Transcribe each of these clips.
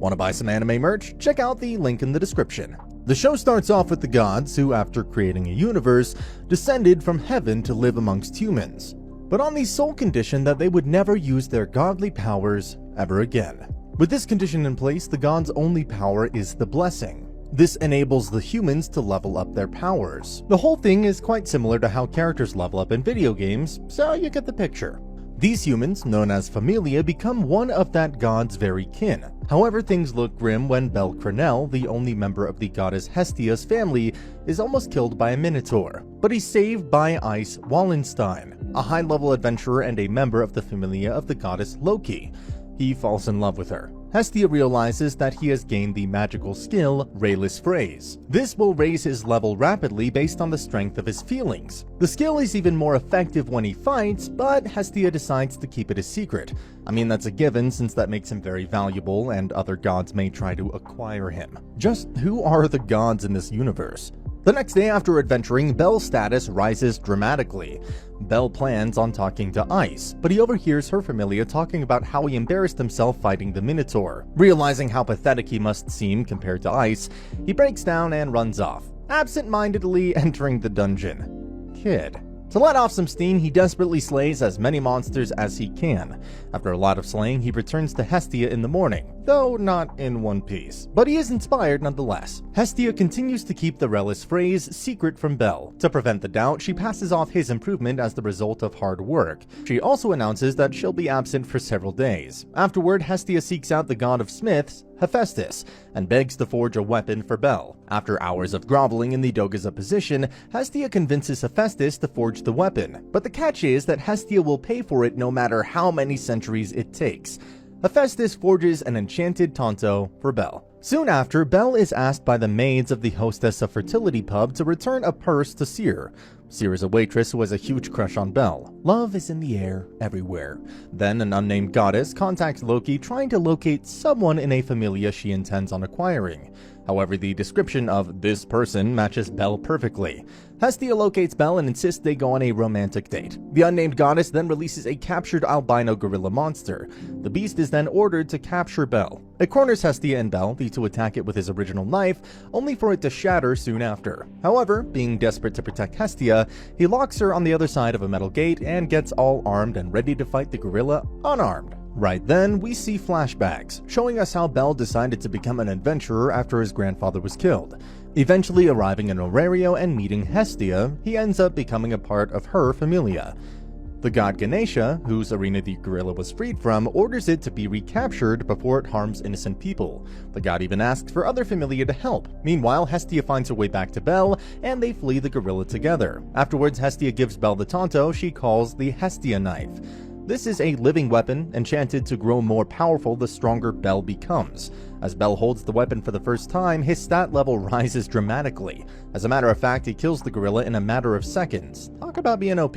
Want to buy some anime merch? Check out the link in the description. The show starts off with the gods who, after creating a universe, descended from heaven to live amongst humans, but on the sole condition that they would never use their godly powers ever again. With this condition in place, the gods' only power is the blessing. This enables the humans to level up their powers. The whole thing is quite similar to how characters level up in video games, so you get the picture. These humans, known as Familia, become one of that god's very kin. However, things look grim when Bel Cranel, the only member of the goddess Hestia's family, is almost killed by a minotaur. But he's saved by Ice Wallenstein, a high-level adventurer and a member of the Familia of the goddess Loki. He falls in love with her. Hestia realizes that he has gained the magical skill Rayless Phrase. This will raise his level rapidly based on the strength of his feelings. The skill is even more effective when he fights, but Hestia decides to keep it a secret. I mean, that's a given since that makes him very valuable and other gods may try to acquire him. Just who are the gods in this universe? The next day after adventuring, Bel's status rises dramatically. Bel plans on talking to Ice, but he overhears her Familia talking about how he embarrassed himself fighting the Minotaur. Realizing how pathetic he must seem compared to Ice, he breaks down and runs off, absent-mindedly entering the dungeon. Kid. To let off some steam, he desperately slays as many monsters as he can. After a lot of slaying, he returns to Hestia in the morning, though not in one piece. But he is inspired nonetheless. Hestia continues to keep the Rayless Phrase secret from Bel. To prevent the doubt, she passes off his improvement as the result of hard work. She also announces that she'll be absent for several days. Afterward, Hestia seeks out the god of smiths, Hephaestus, and begs to forge a weapon for Bel. After hours of groveling in the Doga's position, Hestia convinces Hephaestus to forge the weapon, but the catch is that Hestia will pay for it no matter how many centuries it takes. Hephaestus forges an enchanted Tonto for Bel. Soon after, Bel is asked by the maids of the hostess of fertility pub to return a purse to Cyr. Cyr is a waitress who has a huge crush on Bel. Love is in the air everywhere. Then an unnamed goddess contacts Loki trying to locate someone in a Familia she intends on acquiring. However, the description of this person matches Bel perfectly. Hestia locates Bel and insists they go on a romantic date. The unnamed goddess then releases a captured albino gorilla monster. The beast is then ordered to capture Bel. It corners Hestia and Bel, the two attack it with his original knife, only for it to shatter soon after. However, being desperate to protect Hestia, he locks her on the other side of a metal gate and gets all armed and ready to fight the gorilla unarmed. Right then, we see flashbacks, showing us how Bel decided to become an adventurer after his grandfather was killed. Eventually arriving in Orario and meeting Hestia, he ends up becoming a part of her Familia. The god Ganesha, whose arena the gorilla was freed from, orders it to be recaptured before it harms innocent people. The god even asks for other Familia to help. Meanwhile, Hestia finds her way back to Bel, and they flee the gorilla together. Afterwards, Hestia gives Bel the Tonto she calls the Hestia Knife. This is a living weapon, enchanted to grow more powerful the stronger Bel becomes. As Bel holds the weapon for the first time, his stat level rises dramatically. As a matter of fact, he kills the gorilla in a matter of seconds. Talk about being OP.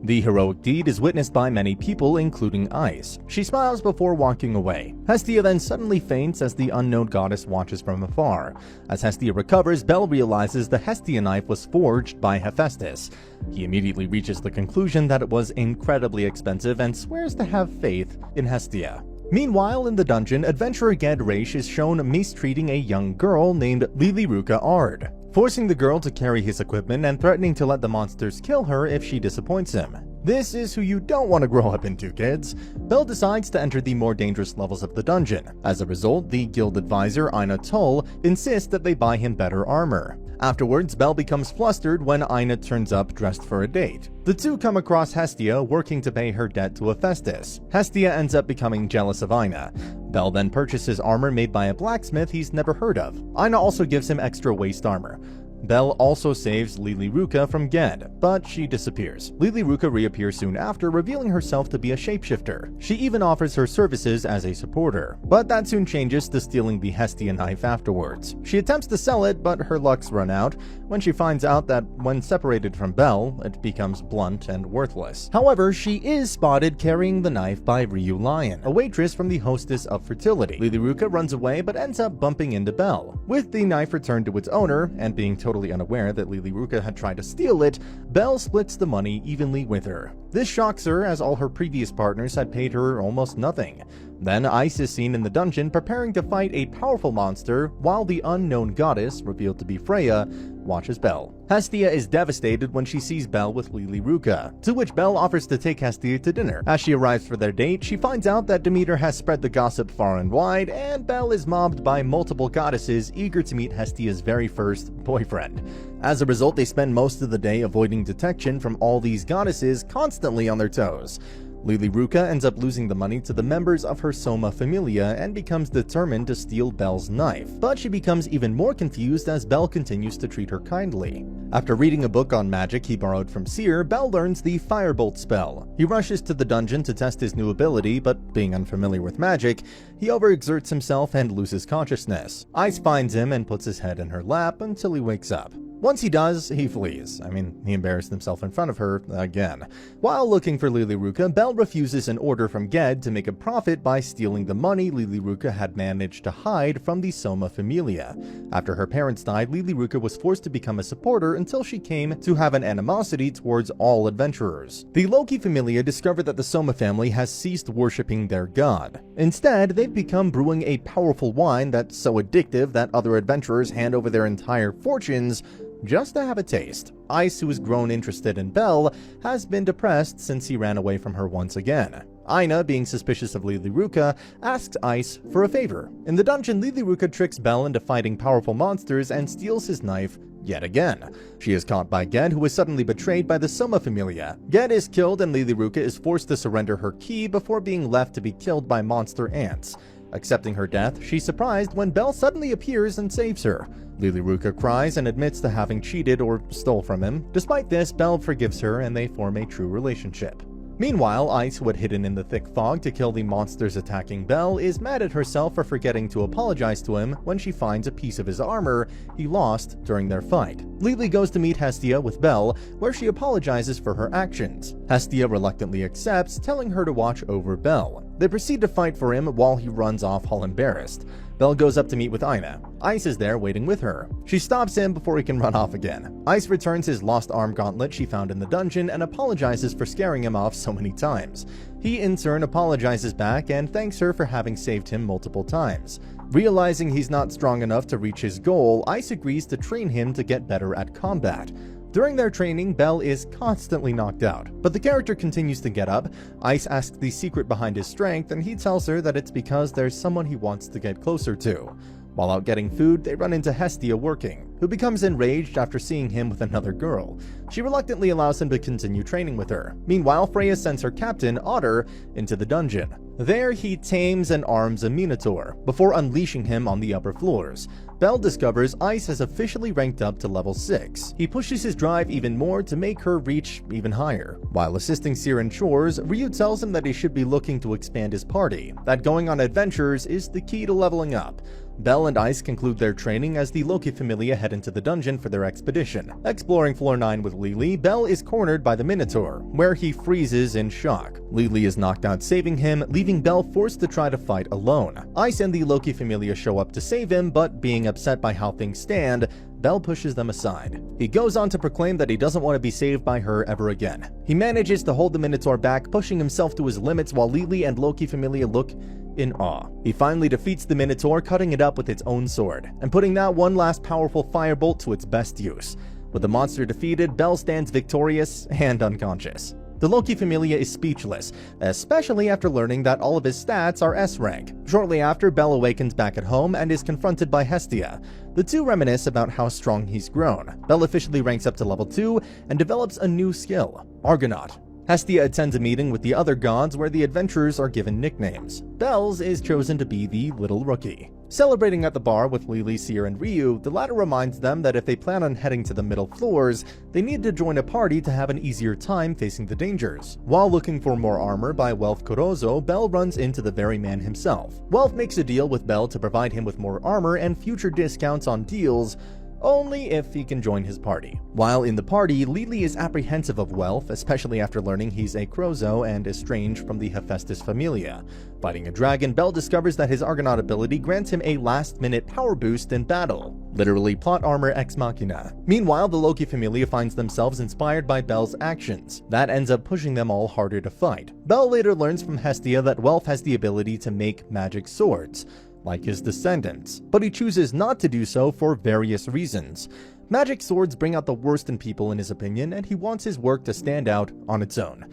The heroic deed is witnessed by many people, including Ice. She smiles before walking away. Hestia then suddenly faints as the unknown goddess watches from afar. As Hestia recovers, Bel realizes the Hestia knife was forged by Hephaestus. He immediately reaches the conclusion that it was incredibly expensive and swears to have faith in Hestia. Meanwhile, in the dungeon, adventurer Ged Raish is shown mistreating a young girl named Liliruka Ard, forcing the girl to carry his equipment and threatening to let the monsters kill her if she disappoints him. This is who you don't want to grow up into, kids. Bel decides to enter the more dangerous levels of the dungeon. As a result, the guild advisor Aina Tull insists that they buy him better armor. Afterwards, Bel becomes flustered when Aina turns up dressed for a date. The two come across Hestia working to pay her debt to Hephaestus. Hestia ends up becoming jealous of Aina. Bel then purchases armor made by a blacksmith he's never heard of. Aina also gives him extra waist armor. Bel also saves Liliruka from Ged, but she disappears. Liliruka reappears soon after, revealing herself to be a shapeshifter. She even offers her services as a supporter, but that soon changes to stealing the Hestia knife afterwards. She attempts to sell it, but her lucks run out when she finds out that when separated from Bel, it becomes blunt and worthless. However, she is spotted carrying the knife by Ryu Lion, a waitress from the hostess of fertility. Liliruka runs away but ends up bumping into Bel. With the knife returned to its owner, and being totally unaware that Liliruka had tried to steal it, Bel splits the money evenly with her. This shocks her, as all her previous partners had paid her almost nothing. Then Ice is seen in the dungeon preparing to fight a powerful monster, while the unknown goddess, revealed to be Freya, watches Belle. Hestia is devastated when she sees Belle with Lily Ruka, to which Belle offers to take Hestia to dinner. As she arrives for their date, she finds out that Demeter has spread the gossip far and wide, and Belle is mobbed by multiple goddesses eager to meet Hestia's very first boyfriend. As a result, they spend most of the day avoiding detection from all these goddesses, constantly on their toes. Lily Ruka ends up losing the money to the members of her Soma Familia and becomes determined to steal Belle's knife, but she becomes even more confused as Belle continues to treat her kindly. After reading a book on magic he borrowed from Seer, Belle learns the Firebolt spell. He rushes to the dungeon to test his new ability, but being unfamiliar with magic, he overexerts himself and loses consciousness. Ice finds him and puts his head in her lap until he wakes up. Once he does, he flees. He embarrassed himself in front of her again. While looking for Lily Ruka, Belle refuses an order from Ged to make a profit by stealing the money Lily Ruka had managed to hide from the Soma Familia. After her parents died, Lily Ruka was forced to become a supporter until she came to have an animosity towards all adventurers. The Loki Familia discover that the Soma family has ceased worshipping their god. Instead, they've become brewing a powerful wine that's so addictive that other adventurers hand over their entire fortunes just to have a taste. Ice, who has grown interested in Belle, has been depressed since he ran away from her once again. Aina, being suspicious of Lily Ruka, asks Ice for a favor. In the dungeon, Lily Ruka tricks Belle into fighting powerful monsters and steals his knife yet again. She is caught by Ged, who is suddenly betrayed by the Soma Familia. Ged is killed and Lily Ruka is forced to surrender her key before being left to be killed by monster ants. Accepting her death, she's surprised when Belle suddenly appears and saves her. Lily Ruka cries and admits to having cheated or stole from him. Despite this, Belle forgives her and they form a true relationship. Meanwhile, Ice, who had hidden in the thick fog to kill the monsters attacking Belle, is mad at herself for forgetting to apologize to him when she finds a piece of his armor he lost during their fight. Lily goes to meet Hestia with Belle, where she apologizes for her actions. Hestia reluctantly accepts, telling her to watch over Belle. They proceed to fight for him while he runs off all embarrassed. Belle goes up to meet with Aina. Ice is there waiting with her. She stops him before he can run off again. Ice returns his lost arm gauntlet she found in the dungeon and apologizes for scaring him off so many times. He in turn apologizes back and thanks her for having saved him multiple times. Realizing he's not strong enough to reach his goal, Ice agrees to train him to get better at combat. During their training, Belle is constantly knocked out, but the character continues to get up. Ice asks the secret behind his strength, and he tells her that it's because there's someone he wants to get closer to. While out getting food, they run into Hestia working, who becomes enraged after seeing him with another girl. She reluctantly allows him to continue training with her. Meanwhile, Freya sends her captain, Otter, into the dungeon. There, he tames and arms a Minotaur, before unleashing him on the upper floors. Belle discovers Ice has officially ranked up to level 6. He pushes his drive even more to make her reach even higher. While assisting Seer in chores, Ryu tells him that he should be looking to expand his party, that going on adventures is the key to leveling up. Belle and Ice conclude their training as the Loki Familia head into the dungeon for their expedition. Exploring floor 9 with Lily, Belle is cornered by the Minotaur, where he freezes in shock. Lily is knocked out, saving him, leaving Belle forced to try to fight alone. Ice and the Loki Familia show up to save him, but being upset by how things stand, Belle pushes them aside. He goes on to proclaim that he doesn't want to be saved by her ever again. He manages to hold the Minotaur back, pushing himself to his limits while Lily and Loki Familia look in awe. He finally defeats the Minotaur, cutting it up with its own sword, and putting that one last powerful firebolt to its best use. With the monster defeated, Belle stands victorious and unconscious. The Loki Familia is speechless, especially after learning that all of his stats are S rank. Shortly after, Belle awakens back at home and is confronted by Hestia. The two reminisce about how strong he's grown. Belle officially ranks up to level 2 and develops a new skill, Argonaut. Hestia attends a meeting with the other gods where the adventurers are given nicknames. Belle's is chosen to be the Little Rookie. Celebrating at the bar with Lily, Seer, and Ryu, the latter reminds them that if they plan on heading to the middle floors, they need to join a party to have an easier time facing the dangers. While looking for more armor by Welf Corozo, Belle runs into the very man himself. Welf makes a deal with Belle to provide him with more armor and future discounts on deals, only if he can join his party. While in the party, Lily is apprehensive of Welf, especially after learning he's a Crozo and estranged from the Hephaestus Familia. Fighting a dragon, Belle discovers that his Argonaut ability grants him a last-minute power boost in battle. Literally plot armor ex machina. Meanwhile, the Loki Familia finds themselves inspired by Bel's actions. That ends up pushing them all harder to fight. Bel later learns from Hestia that Welf has the ability to make magic swords, like his descendants, but he chooses not to do so for various reasons. Magic swords bring out the worst in people in his opinion, and he wants his work to stand out on its own.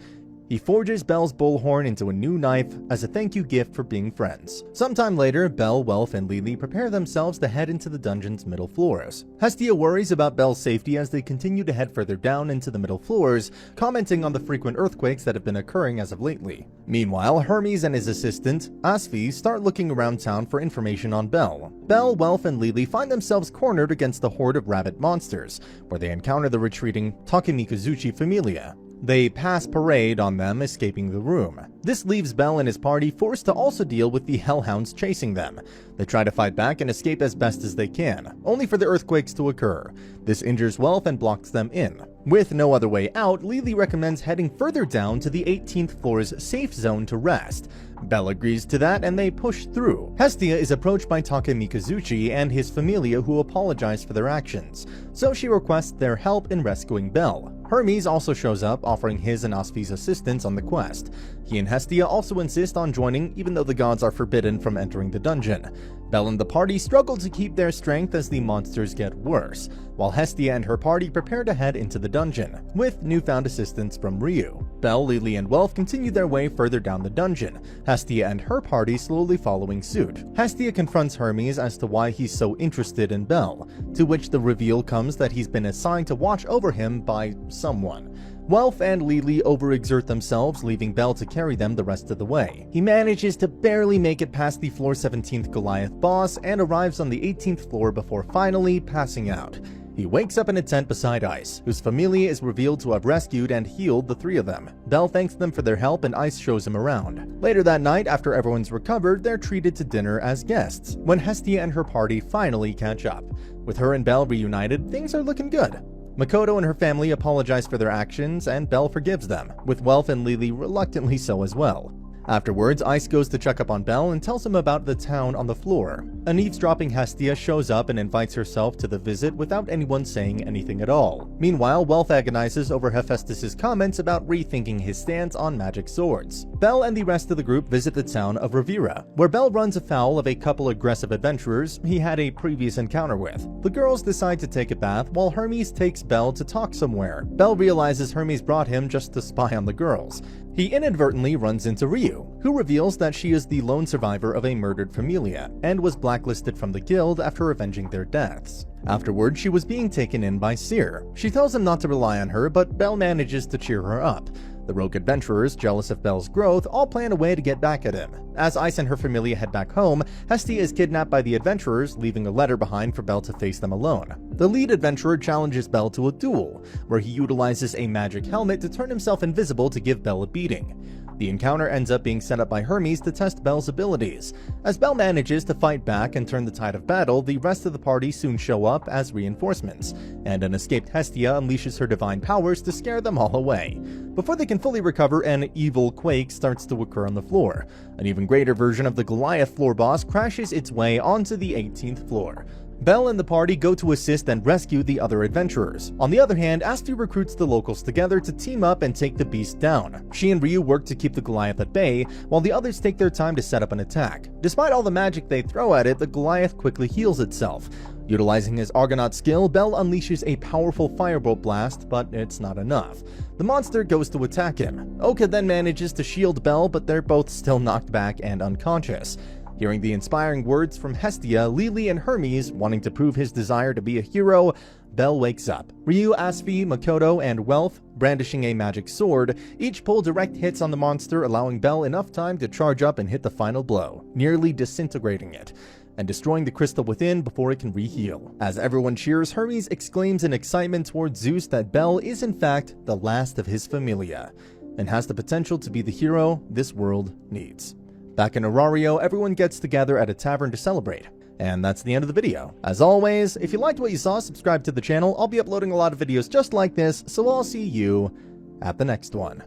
He forges Bel's bullhorn into a new knife as a thank you gift for being friends. Sometime later, Bel, Welf, and Lili prepare themselves to head into the dungeon's middle floors. Hestia worries about Bel's safety as they continue to head further down into the middle floors, commenting on the frequent earthquakes that have been occurring as of lately. Meanwhile, Hermes and his assistant, Asfi, start looking around town for information on Bel. Bel, Welf, and Lili find themselves cornered against a horde of rabbit monsters, where they encounter the retreating Takemikazuchi Familia. They pass parade on them escaping the room. This leaves Bel and his party forced to also deal with the hellhounds chasing them. They try to fight back and escape as best as they can, only for the earthquakes to occur. This injures Welf and blocks them in. With no other way out, Lili recommends heading further down to the 18th floor's safe zone to rest. Bel agrees to that and they push through. Hestia is approached by Takemikazuchi and his familia who apologize for their actions, so she requests their help in rescuing Bel. Hermes also shows up, offering his and Asfi's assistance on the quest. He and Hestia also insist on joining, even though the gods are forbidden from entering the dungeon. Bel and the party struggle to keep their strength as the monsters get worse, while Hestia and her party prepare to head into the dungeon, with newfound assistance from Ryu. Bel, Lili, and Welf continue their way further down the dungeon, Hestia and her party slowly following suit. Hestia confronts Hermes as to why he's so interested in Bel, to which the reveal comes that he's been assigned to watch over him by someone. Welf and Lili overexert themselves, leaving Bel to carry them the rest of the way. He manages to barely make it past the floor 17th Goliath boss and arrives on the 18th floor before finally passing out. He wakes up in a tent beside Ice, whose familia is revealed to have rescued and healed the three of them. Bel thanks them for their help and Ice shows him around. Later that night, after everyone's recovered, they're treated to dinner as guests, when Hestia and her party finally catch up. With her and Bel reunited, things are looking good. Makoto and her family apologize for their actions, and Bel forgives them, with Welf and Lili reluctantly so as well. Afterwards, Ice goes to check up on Bel and tells him about the town on the floor. An eavesdropping Hestia shows up and invites herself to the visit without anyone saying anything at all. Meanwhile, Welf agonizes over Hephaestus' comments about rethinking his stance on magic swords. Bel and the rest of the group visit the town of Rivera, where Bel runs afoul of a couple aggressive adventurers he had a previous encounter with. The girls decide to take a bath while Hermes takes Bel to talk somewhere. Bel realizes Hermes brought him just to spy on the girls. He inadvertently runs into Ryu, who reveals that she is the lone survivor of a murdered familia, and was blacklisted from the guild after avenging their deaths. Afterward, she was being taken in by Seer. She tells him not to rely on her, but Bel manages to cheer her up. The rogue adventurers, jealous of Bel's growth, all plan a way to get back at him. As Ice and her familia head back home, Hestia is kidnapped by the adventurers, leaving a letter behind for Bel to face them alone. The lead adventurer challenges Bel to a duel, where he utilizes a magic helmet to turn himself invisible to give Bel a beating. The encounter ends up being set up by Hermes to test Bel's abilities. As Bel manages to fight back and turn the tide of battle, the rest of the party soon show up as reinforcements, and an escaped Hestia unleashes her divine powers to scare them all away. Before they can fully recover, an evil quake starts to occur on the floor. An even greater version of the Goliath floor boss crashes its way onto the 18th floor. Bel and the party go to assist and rescue the other adventurers. On the other hand, Asfi recruits the locals together to team up and take the beast down. She and Ryu work to keep the Goliath at bay, while the others take their time to set up an attack. Despite all the magic they throw at it, the Goliath quickly heals itself. Utilizing his Argonaut skill, Bel unleashes a powerful firebolt blast, but it's not enough. The monster goes to attack him. Oka then manages to shield Bel, but they're both still knocked back and unconscious. Hearing the inspiring words from Hestia, Lili, and Hermes wanting to prove his desire to be a hero, Bel wakes up. Ryu, Asfi, Makoto, and Welf, brandishing a magic sword, each pull direct hits on the monster, allowing Bel enough time to charge up and hit the final blow, nearly disintegrating it, and destroying the crystal within before it can re-heal. As everyone cheers, Hermes exclaims in excitement towards Zeus that Bel is in fact the last of his familia, and has the potential to be the hero this world needs. Back in Aurario, everyone gets together at a tavern to celebrate. And that's the end of the video. As always, if you liked what you saw, subscribe to the channel. I'll be uploading a lot of videos just like this, so I'll see you at the next one.